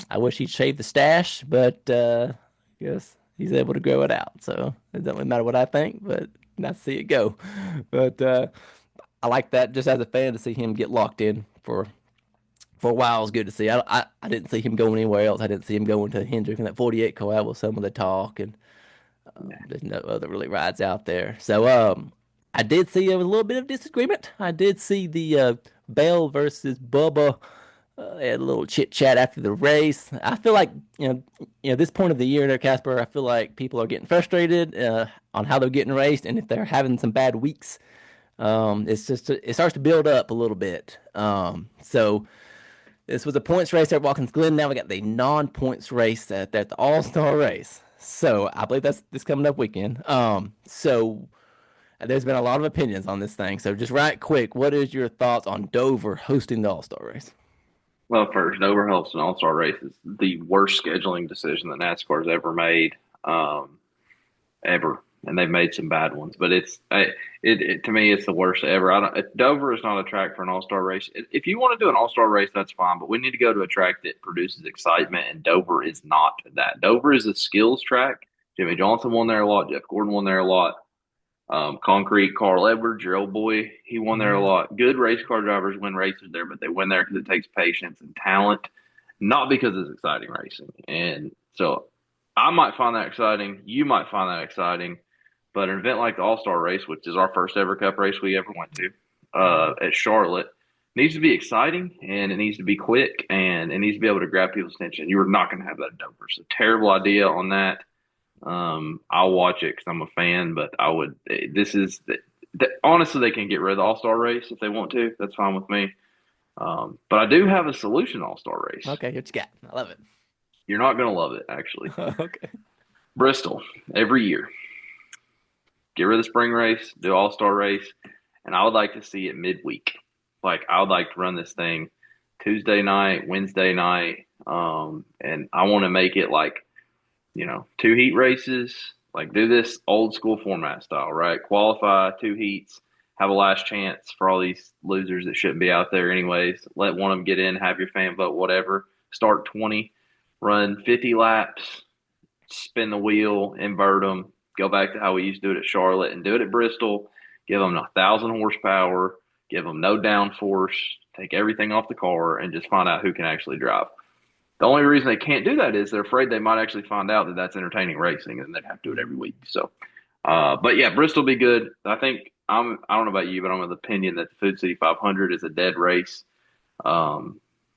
I wish he'd shave the stash, but I guess he's able to grow it out. So it doesn't really matter what I think, but not to see it go. But I like that just as a fan to see him get locked in for a while. It was good to see. I didn't see him going anywhere else. I didn't see him going to Hendrick in that 48 car. That was some of the talk, and there's no other really rides out there. So I did see a little bit of disagreement. I did see the Bell versus Bubba. They had a little chit chat after the race. I feel like this point of the year there, Casper. I feel like people are getting frustrated on how they're getting raced, and if they're having some bad weeks, it starts to build up a little bit. So this was a points race at Watkins Glen. Now we got the non-points race at the All-Star race. So I believe that's this coming up weekend. So there's been a lot of opinions on this thing. So just right quick, what is your thoughts on Dover hosting the All-Star race?
Well, first, Dover Health's an all-star race is the worst scheduling decision that NASCAR's ever made, ever. And they've made some bad ones, but to me, it's the worst ever. I don't. Dover is not a track for an all-star race. If you want to do an all-star race, that's fine, but we need to go to a track that produces excitement, and Dover is not that. Dover is a skills track. Jimmy Johnson won there a lot. Jeff Gordon won there a lot. Concrete, Carl Edwards, your old boy, he won there a
Mm-hmm.
lot. Good race car drivers win races there, but they win there because it takes patience and talent, not because it's exciting racing. And so I might find that exciting. You might find that exciting. But an event like the All Star race, which is our first ever Cup race we ever went to at Charlotte, needs to be exciting and it needs to be quick and it needs to be able to grab people's attention. You are not going to have that at Dover. So terrible idea on that. I'll watch it because I'm a fan, but I would. This is honestly they can get rid of the All Star race if they want to. That's fine with me. But I do have a solution All Star race.
Okay, what you got? I love it.
You're not going to love it actually.
Okay.
Bristol every year. Get rid of the spring race, do All Star race, and I would like to see it midweek. Like I would like to run this thing Tuesday night, Wednesday night, and I want to make it like 2 heat races. Like do this old school format style, right? Qualify 2 heats, have a last chance for all these losers that shouldn't be out there anyways. Let one of them get in, have your fan vote, whatever. Start 20, run 50 laps, spin the wheel, invert them, go back to how we used to do it at Charlotte and do it at Bristol. Give them 1,000 horsepower, give them no downforce, take everything off the car, and just find out who can actually drive. The only reason they can't do that is they're afraid they might actually find out that that's entertaining racing, and they'd have to do it every week. So, but yeah, Bristol will be good. I think I don't know about you, but I'm of the opinion that the Food City 500 is a dead race.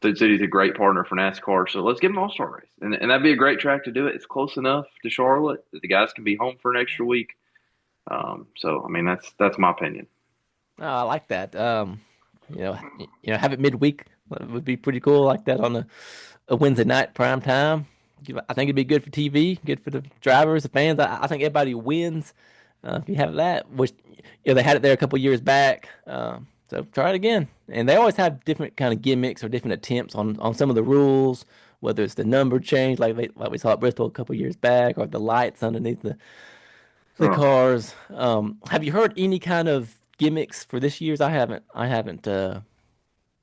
Dade City's a great partner for NASCAR, so let's give them an all-star race, and that'd be a great track to do it. It's close enough to Charlotte that the guys can be home for an extra week. So I mean that's my opinion.
Oh, I like that. Have it midweek would be pretty cool, like that on a Wednesday night prime time. I think it'd be good for TV, good for the drivers, the fans. I think everybody wins if you have that. Which they had it there a couple years back. So try it again. And they always have different kind of gimmicks or different attempts on some of the rules, whether it's the number change, like we saw at Bristol a couple years back, or the lights underneath the
Oh,
cars. Have you heard any kind of gimmicks for this year's? I haven't. I haven't.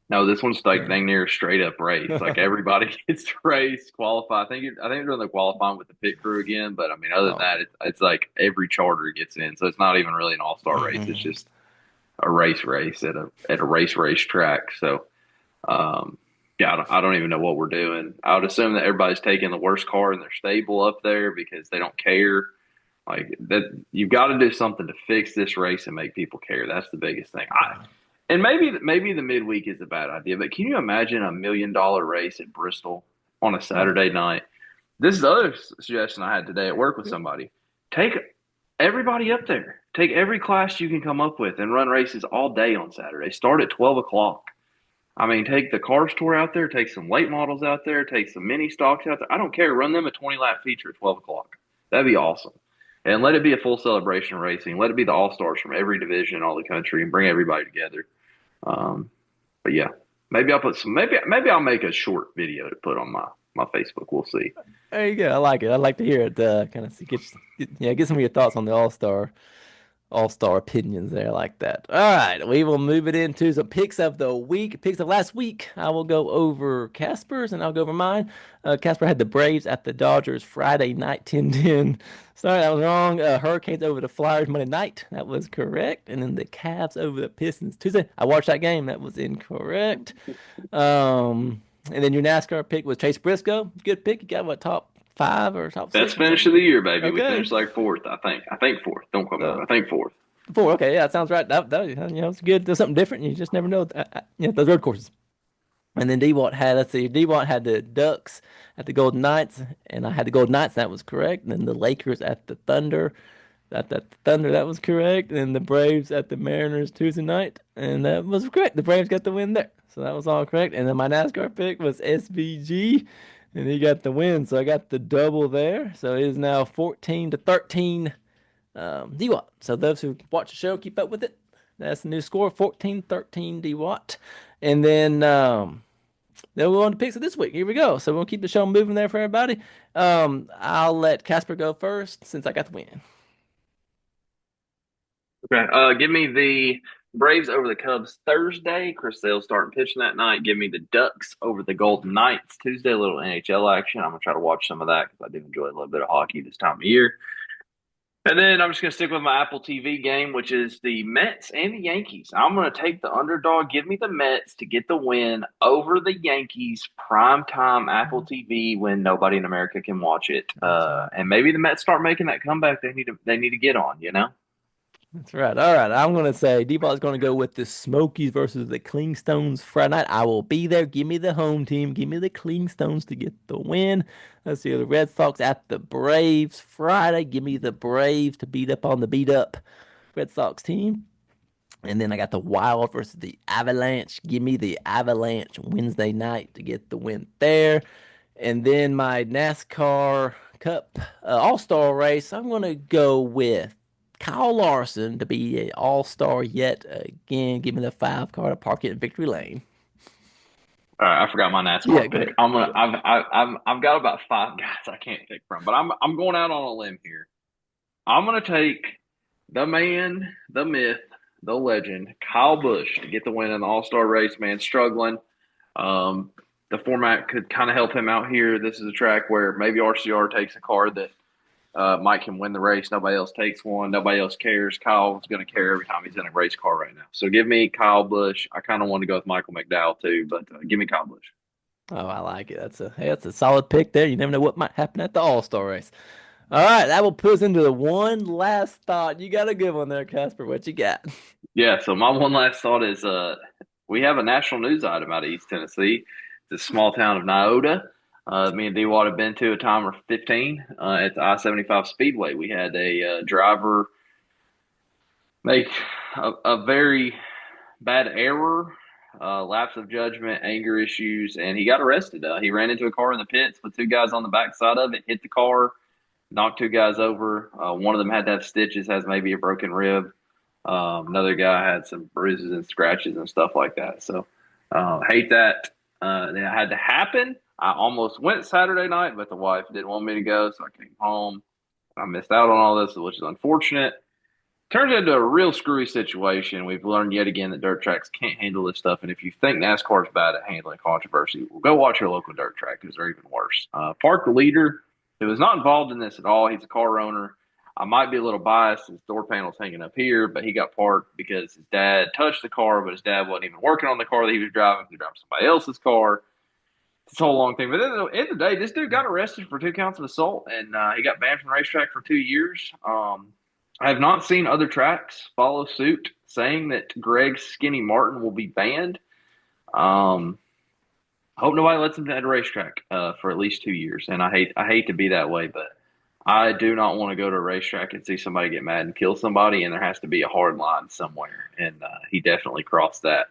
no, this one's like
Heard.
dang near a straight up race. Like everybody gets to race, qualify. I think they're doing the qualifying with the pit crew again. But I mean, other than
Oh,
that, it's like every charter gets in, so it's not even really an all star race. It's
mhm.
just a race at a race track. So yeah, I don't even know what we're doing. I would assume that everybody's taking the worst car in their stable up there because they don't care. Like that, you've got to do something to fix this race and make people care. That's the biggest thing. And maybe the midweek is a bad idea, but can you imagine $1 million race at Bristol on a
Oh,
Saturday night? This is the other suggestion I had today at work with somebody. Take everybody up there. Take every class you can come up with and run races all day on Saturday. Start at 12 o'clock. I mean, take the Cars Tour out there, take some late models out there, take some mini stocks out there. I don't care. Run them a 20 lap feature at 12 o'clock. That'd be awesome. And let it be a full celebration of racing. Let it be the all stars from every division in all the country and bring everybody together. Um, but yeah, maybe I'll put some. Maybe I'll make a short video to put on my Facebook. We'll see.
there you go. I like it. I like to hear it. Kind of see, get some of your thoughts on the All-Star opinions there like that. All right, we will move it into some picks of the week. Picks of last week. I will go over Casper's and I'll go over mine. Casper had the Braves at the Dodgers Friday night 10-10. Sorry, that was wrong. Hurricanes over the Flyers Monday night. That was correct. And then the Cavs over the Pistons Tuesday. I watched that game. That was incorrect. And then your NASCAR pick was Chase Briscoe. Good pick. You got what, top five or top
Best
six? Was that?
finish of the year, baby. We
Okay.
finished like fourth. I think. I think fourth. Don't quote me.
So
I think fourth.
Four. Okay, yeah, that sounds right. It's good. There's something different. You just never know. Those road courses. And then D-Watt had, let's see, D-Watt had the Ducks at the Golden Knights, and I had the Golden Knights. That was correct. And then the Lakers at the Thunder. That the Thunder, that was correct. And the Braves at the Mariners Tuesday night, and that was correct. The Braves got the win there, so that was all correct. And then my NASCAR pick was SVG, and he got the win, so I got the double there. So it is now 14-13 DWAT. So those who watch the show, keep up with it. That's the new score, 14-13 DWAT. And then we're on to picks of this week. Here we go. So we'll keep the show moving there for everybody. I'll let Casper go first since I got the win.
Okay. Give me the Braves over the Cubs Thursday. Chris Sale's starting pitching that night. Give me the Ducks over the Golden Knights Tuesday. A little NHL action. I'm gonna try to watch some of that because I do enjoy a little bit of hockey this time of year. And then I'm just going to stick with my Apple TV game, which is the Mets and the Yankees. I'm going to take the underdog. Give me the Mets to get the win over the Yankees. Prime time Apple TV when nobody in America can watch it.
That's right.
And maybe the Mets start making that comeback they need to get on. You know.
That's right. All right. I'm going to say D-Ball is going to go with the Smokies versus the Clingstones Friday night. I will be there. Give me the home team. Give me the Clingstones to get the win. Let's see. The Red Sox at the Braves Friday. Give me the Braves to beat up on the beat up Red Sox team. And then I got the Wild versus the Avalanche. Give me the Avalanche Wednesday night to get the win there. And then my NASCAR Cup All-Star race, I'm going to go with Kyle Larson to be an All-Star yet again. Give me the 5 car to park it in Victory Lane.
All right, I forgot my
Yeah,
NASCAR
go
pick.
ahead.
I'm gonna. I've got about five guys I can't pick from, but I'm going out on a limb here. I'm gonna take the man, the myth, the legend, Kyle Busch to get the win in the All Star race. Man, struggling. Um, the format could kind of help him out here. This is a track where maybe RCR takes a car that Mike can win the race. Nobody else takes one. Nobody else cares. Kyle's going to care every time he's in a race car right now. So give me Kyle Busch. I kind of want to go with Michael McDowell too, but give me Kyle Busch.
Oh, I like it. That's a solid pick there. You never know what might happen at the All-Star race. All right, that will put us into the one last thought. You got a good one there, Casper. What you got?
Yeah. So my one last thought is we have a national news item out of East Tennessee. the small town of Nyota. Me and D-Watt have been to a timer 15 at the I-75 Speedway. We had a driver make a very bad error, lapse of judgment, anger issues, and he got arrested. He ran into a car in the pits with two guys on the backside of it, hit the car, knocked two guys over. One of them had to have stitches, has maybe a broken rib. Another guy had some bruises and scratches and stuff like that. So, hate that that had to happen. I almost went Saturday night, but the wife didn't want me to go, so I came home. I missed out on all this, which is unfortunate. Turns into a real screwy situation. We've learned yet again that dirt tracks can't handle this stuff. And if you think NASCAR is bad at handling controversy, well, go watch your local dirt track because they're even worse. Park, the leader, who was not involved in this at all, he's a car owner. I might be a little biased. His door panel's hanging up here, but he got parked because his dad touched the car, but his dad wasn't even working on the car that he was driving. He was driving somebody else's car. It's a whole long thing. But at the end of the day, this dude got arrested for 2 counts of assault, and he got banned from the racetrack for 2 years. I have not seen other tracks follow suit saying that Greg Skinny Martin will be banned. I hope nobody lets him at a racetrack for at least 2 years. And I hate to be that way, but I do not want to go to a racetrack and see somebody get mad and kill somebody, and there has to be a hard line somewhere. And he definitely crossed that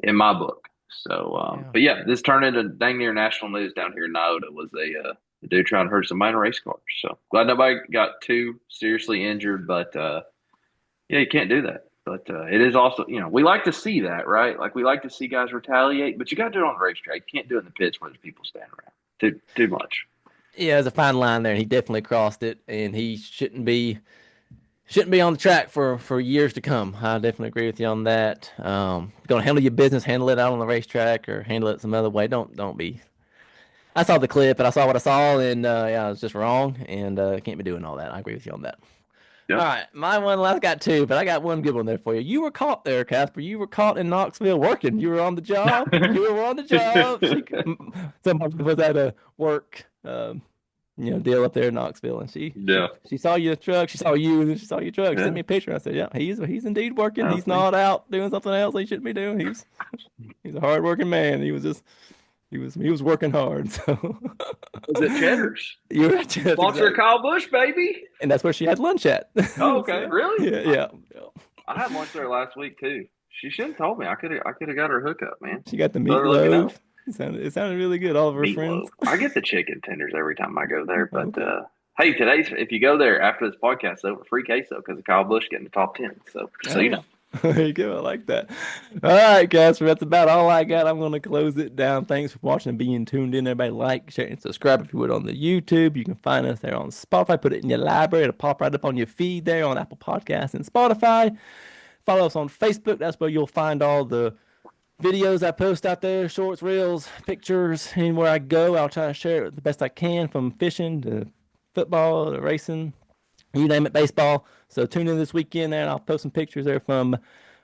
in my book. So, but yeah, this turned into dang near national news down here in Nyota. Was a dude trying to hurt somebody in a race car. So glad nobody got too seriously injured, but yeah, you can't do that. But it is also, we like to see that, right? Like we like to see guys retaliate, but you got to do it on the racetrack. You can't do it in the pits where there's people standing around. Too much.
Yeah, there's a fine line there, and he definitely crossed it, and he shouldn't be on the track for years to come. I definitely agree with you on that. Gonna handle your business, handle it out on the racetrack, or handle it some other way. Don't be. I saw the clip and I saw what I saw, and yeah, it was just wrong, and can't be doing all that. I agree with you on that.
Yep.
All right, my one. I got two, but I got one good one there for you. You were caught there, Casper. You were caught in Knoxville working. You were on the job. You were on the job. Somebody was at a work. Deal up there in Knoxville, and she saw your truck, she saw you, and then she saw your truck. She sent me a picture. I said, "Yeah, he's indeed working. He's not out doing something else he shouldn't be doing. He's a hardworking man. He was working hard." So
was it Cheddar's?
You were at Cheddar's,
sponsor exactly. Kyle Busch, baby,
and that's where she had lunch at.
Oh, okay, really?
Yeah.
I had lunch there last week too. She shouldn't have told me. I could have got her hookup, man.
She got the meatloaf. It sounded really good. All of her friends.
I get the chicken tenders every time I go there. But hey, if you go there after this podcast over, free queso because of Kyle Busch getting the top 10. So you know.
There you go. I like that. All right, guys. That's about all I got. I'm going to close it down. Thanks for watching and being tuned in. Everybody like, share, and subscribe if you would on the YouTube. You can find us there on Spotify. Put it in your library. It'll pop right up on your feed there on Apple Podcasts and Spotify. Follow us on Facebook. That's where you'll find all the videos I post out there, shorts, reels, pictures. Anywhere I go, I'll try to share it the best I can, from fishing to football to racing, you name it, baseball. So tune in this weekend there, and I'll post some pictures there from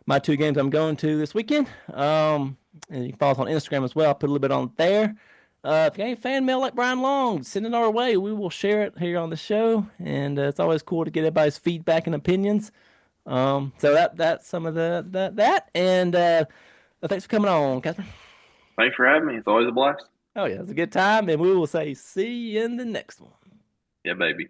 my 2 games I'm going to this weekend. And you can follow us on Instagram as well. I'll put a little bit on there. If you got any fan mail like Brian Long, send it our way. We will share it here on the show, and it's always cool to get everybody's feedback and opinions. So that's some of that, and thanks for coming on, Casper.
Thanks for having me. It's always a blast.
Oh, yeah. It's a good time, and we will say see you in the next one.
Yeah, baby.